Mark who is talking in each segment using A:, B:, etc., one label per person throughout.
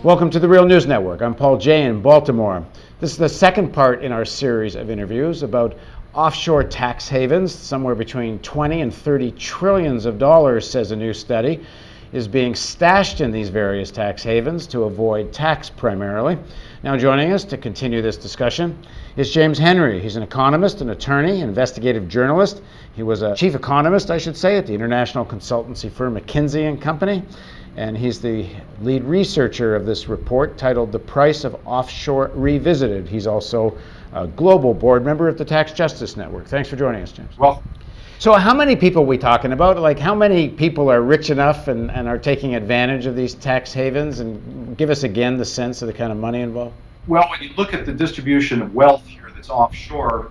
A: Welcome to the Real News Network. I'm Paul Jay in Baltimore. This is the second part in our series of interviews about offshore tax havens. Somewhere between 20 and 30 trillions of dollars, says a new study, is being stashed in these various tax havens to avoid tax primarily. Now joining us to continue this discussion is James Henry. He's an economist, an attorney, investigative journalist. He was a chief economist, I should say, at the international consultancy firm McKinsey & Company. And he's the lead researcher of this report titled The Price of Offshore Revisited. He's also a global board member of the Tax Justice Network. Thanks for joining us, James.
B: Well,
A: so how many people are we talking about? Like, how many people are rich enough and are taking advantage of these tax havens? And give us again the sense of the kind of money involved.
B: Well, when you look at the distribution of wealth here that's offshore,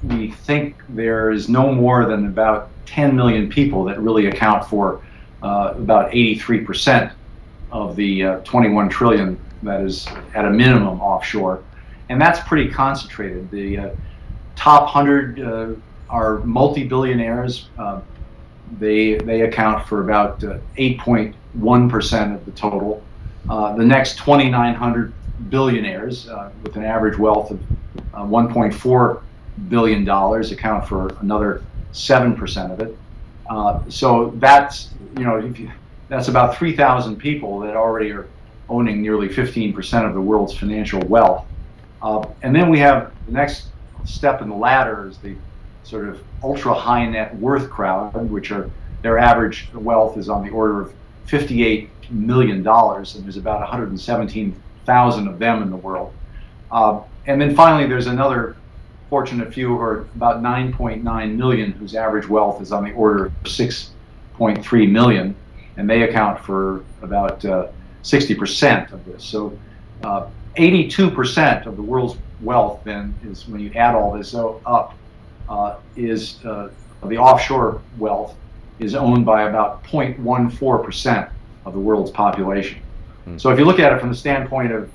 B: we think there is no more than about 10 million people that really account for about 83% of the 21 trillion that is at a minimum offshore, and that's pretty concentrated. The top 100 are multi-billionaires. They account for about 8.1% of the total. The next 2,900 billionaires with an average wealth of $1.4 billion account for another 7% of it. So that's, that's about 3,000 people that already are owning nearly 15% of the world's financial wealth. And then we have the next step in the ladder is the sort of ultra high net worth crowd, which are their average wealth is on the order of $58 million, and there's about 117,000 of them in the world. And then finally, there's another fortunate few who are about 9.9 million, whose average wealth is on the order of 6.3 million, and they account for about 60% of this. So 82% of the world's wealth then is, when you add all this up, is the offshore wealth is owned by about 0.14% of the world's population. So if you look at it from the standpoint of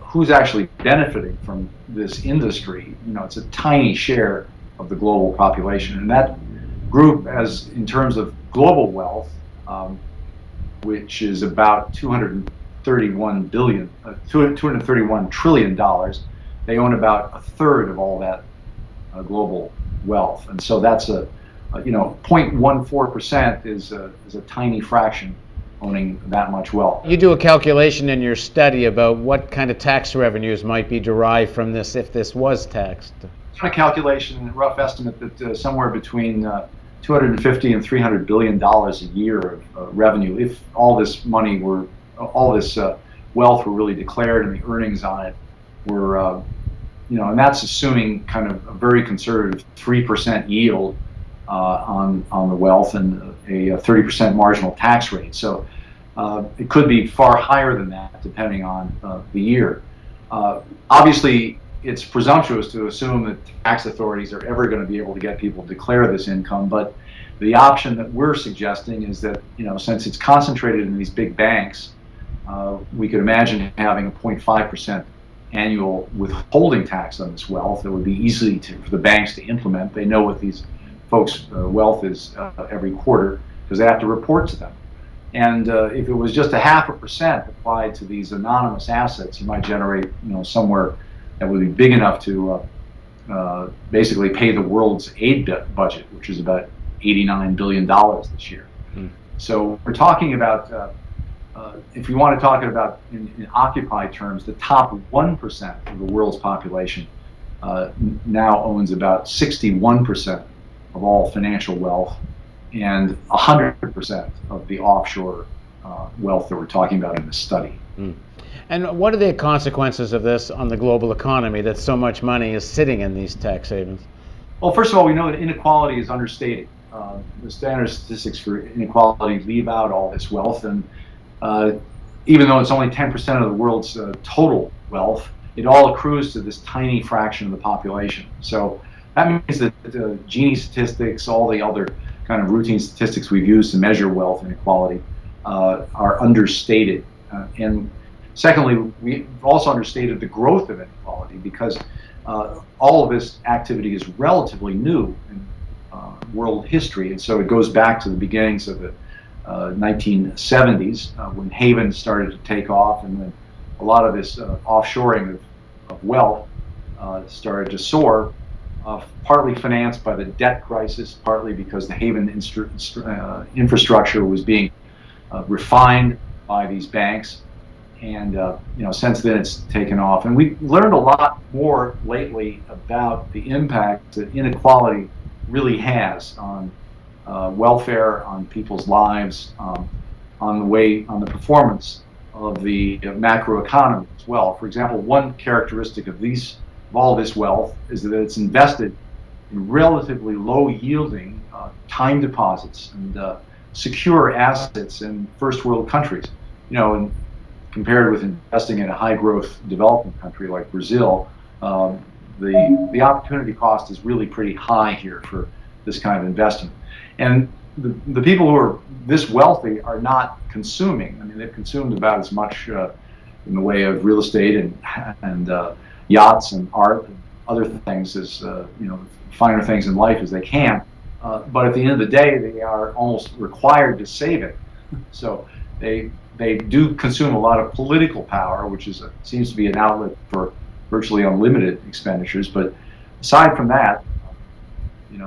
B: who's actually benefiting from this industry, it's a tiny share of the global population. And that group, as in terms of global wealth, which is about $231 trillion, they own about a third of all that global wealth. And so that's 0.14% is a tiny fraction owning that much wealth.
A: You do a calculation in your study about what kind of tax revenues might be derived from this if this was taxed.
B: It's a calculation, a rough estimate that somewhere between 250 and 300 billion dollars a year of revenue, if all this money were, all this wealth were really declared and the earnings on it were, and that's assuming kind of a very conservative 3% yield on the wealth and a 30% marginal tax rate. So it could be far higher than that depending on the year. Obviously, it's presumptuous to assume that tax authorities are ever going to be able to get people to declare this income, but the option that we're suggesting is that, since it's concentrated in these big banks, we could imagine having a 0.5% annual withholding tax on this wealth that would be easy for the banks to implement. They know what these folks' wealth is every quarter because they have to report to them. And if it was just 0.5% applied to these anonymous assets, you might generate, somewhere that would be big enough to basically pay the world's aid budget, which is about $89 billion this year. So we're talking about, if you want to talk about in occupied terms, the top 1% of the world's population now owns about 61% of all financial wealth and 100% of the offshore wealth that we're talking about in this study.
A: And what are the consequences of this on the global economy that so much money is sitting in these tax havens?
B: Well, first of all, we know that inequality is understated. The standard statistics for inequality leave out all this wealth, and even though it's only 10% of the world's total wealth, it all accrues to this tiny fraction of the population. So that means that the Gini statistics, all the other kind of routine statistics we've used to measure wealth inequality are understated. And secondly, we've also understated the growth of inequality because all of this activity is relatively new in world history, and so it goes back to the beginnings of the 1970s when havens started to take off, and when a lot of this offshoring of wealth started to soar, partly financed by the debt crisis, partly because the haven infrastructure was being refined by these banks. And since then it's taken off. And we learned a lot more lately about the impact that inequality really has on welfare, on people's lives, on the performance of the macroeconomy as well. For example, one characteristic of all this wealth is that it's invested in relatively low yielding time deposits and secure assets in first world countries. And compared with investing in a high growth developing country like Brazil, the opportunity cost is really pretty high here for this kind of investment. And the people who are this wealthy are not consuming. I mean, they've consumed about as much in the way of real estate and yachts and art and other things as finer things in life as they can. But at the end of the day, they are almost required to save it. So they do consume a lot of political power, which seems to be an outlet for virtually unlimited expenditures. But aside from that,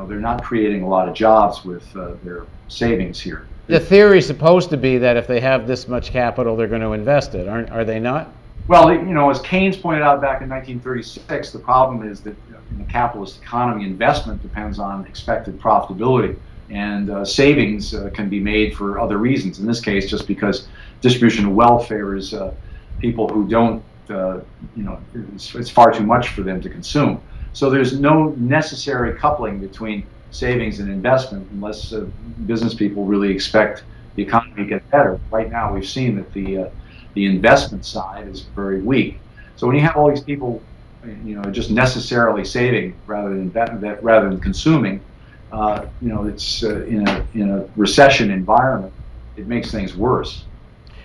B: they're not creating a lot of jobs with their savings here.
A: The theory is supposed to be that if they have this much capital, they're going to invest it. Are they not?
B: Well, as Keynes pointed out back in 1936, the problem is that in the capitalist economy, investment depends on expected profitability, and savings can be made for other reasons. In this case, just because distribution of wealth favors people who don't, it's far too much for them to consume. So there's no necessary coupling between savings and investment unless business people really expect the economy to get better. Right now, we've seen that the investment side is very weak. So when you have all these people, just necessarily saving rather than consuming, it's in a recession environment, it makes things worse.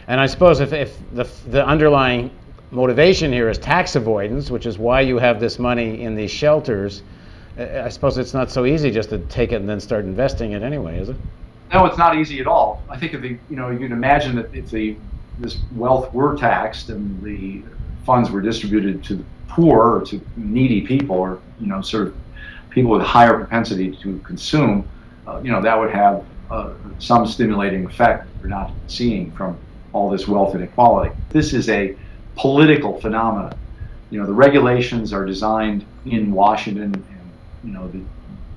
A: And I suppose if the underlying motivation here is tax avoidance, which is why you have this money in these shelters, I suppose it's not so easy just to take it and then start investing it anyway, is it?
B: No, it's not easy at all. I think you'd imagine that if this wealth were taxed and the funds were distributed to the poor or to needy people, or sort of people with higher propensity to consume, that would have some stimulating effect that we're not seeing from all this wealth inequality. This is a political phenomenon. The regulations are designed in Washington and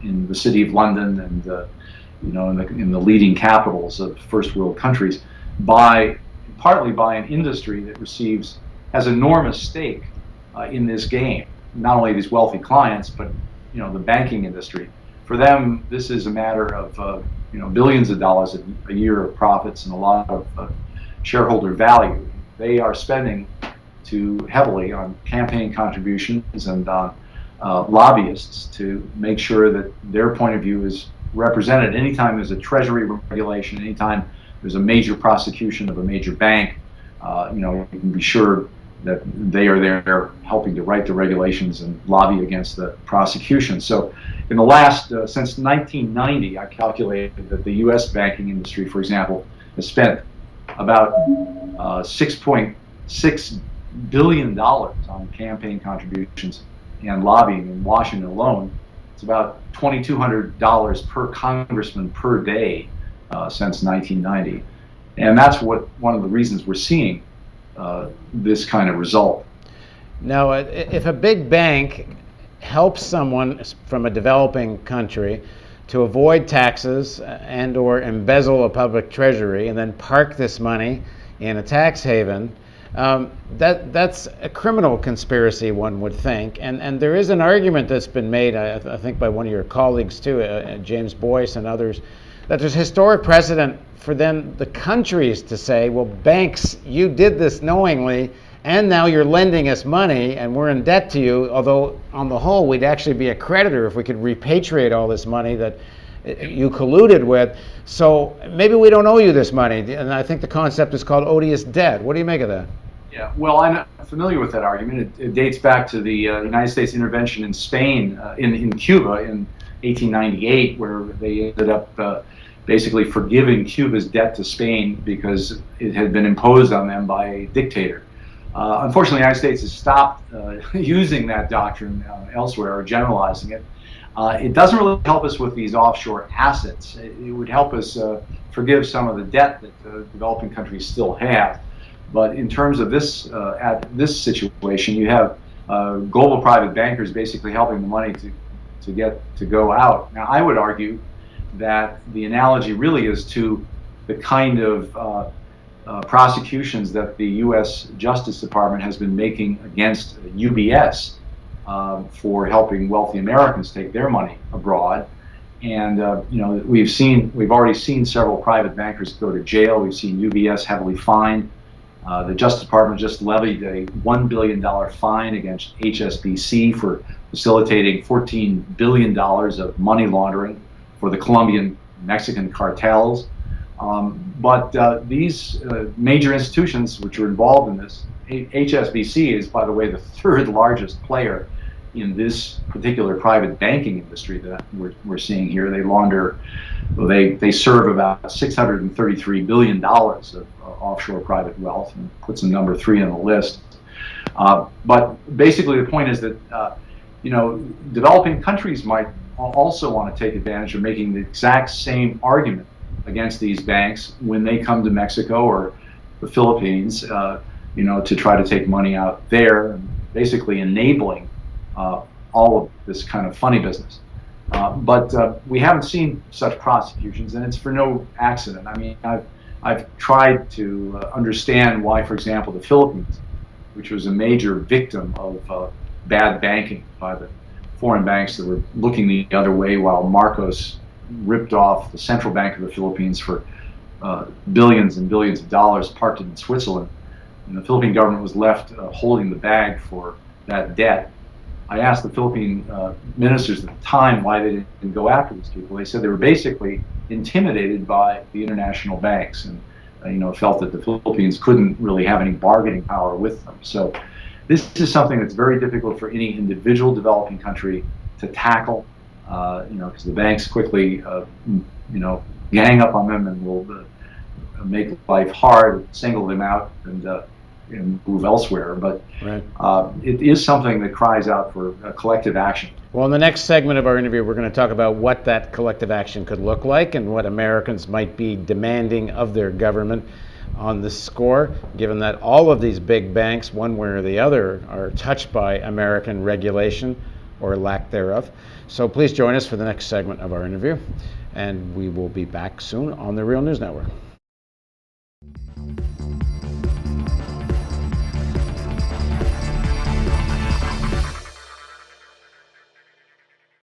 B: in the city of London and in the leading capitals of first world countries partly by an industry that has enormous stake in this game. Not only these wealthy clients, but the banking industry. For them, this is a matter of billions of dollars a year of profits and a lot of shareholder value. They are spending too heavily on campaign contributions and on lobbyists to make sure that their point of view is represented. Anytime there's a treasury regulation, anytime there's a major prosecution of a major bank, you can be sure that they are there helping to write the regulations and lobby against the prosecution. So in the last, since 1990, I calculated that the U.S. banking industry, for example, has spent about $6.6 billion on campaign contributions and lobbying in Washington alone. It's about $2,200 per congressman per day since 1990. And that's one of the reasons we're seeing this kind of result.
A: Now, if a big bank helps someone from a developing country to avoid taxes and or embezzle a public treasury and then park this money in a tax haven, that's a criminal conspiracy, one would think. And there is an argument that's been made, I think by one of your colleagues too, James Boyce and others, that there's historic precedent for then the countries to say, well, banks, you did this knowingly, and now you're lending us money and we're in debt to you, although on the whole we'd actually be a creditor if we could repatriate all this money that you colluded with. So maybe we don't owe you this money. And I think the concept is called odious debt. What do you make of that?
B: Yeah, well, I'm familiar with that argument. It dates back to the United States intervention in Spain, in Cuba in 1898, where they ended up basically forgiving Cuba's debt to Spain because it had been imposed on them by a dictator. Unfortunately, the United States has stopped using that doctrine elsewhere or generalizing it. It doesn't really help us with these offshore assets. It would help us forgive some of the debt that developing countries still have. But in terms of this situation, you have global private bankers basically helping the money to go out. Now, I would argue that the analogy really is to the kind of prosecutions that the U.S. Justice Department has been making against UBS for helping wealthy Americans take their money abroad. And we've already seen several private bankers go to jail. We've seen UBS heavily fined. The Justice Department just levied a $1 billion fine against HSBC for facilitating $14 billion of money laundering for the Colombian Mexican cartels. But these major institutions which are involved in this, HSBC is, by the way, the third largest player in this particular private banking industry that we're seeing here. They serve about $633 billion of offshore private wealth, and puts them number 3 on the list. But basically, the point is that developing countries might also want to take advantage of making the exact same argument against these banks when they come to Mexico or the Philippines, to try to take money out there, and basically enabling all of this kind of funny business. But we haven't seen such prosecutions, and it's for no accident. I mean, I've tried to understand why, for example, the Philippines, which was a major victim of bad banking by the foreign banks that were looking the other way while Marcos ripped off the central bank of the Philippines for billions and billions of dollars parked in Switzerland, and the Philippine government was left holding the bag for that debt. I asked the Philippine ministers at the time why they didn't go after these people. They said they were basically intimidated by the international banks, and felt that the Philippines couldn't really have any bargaining power with them. So this is something that's very difficult for any individual developing country to tackle, because the banks quickly, gang up on them and will make life hard, single them out, and move elsewhere. But
A: right.
B: It is something that cries out for collective action.
A: Well, in the next segment of our interview, we're going to talk about what that collective action could look like and what Americans might be demanding of their government on this score, given that all of these big banks, one way or the other, are touched by American regulation or lack thereof. So please join us for the next segment of our interview, and we will be back soon on the Real News Network.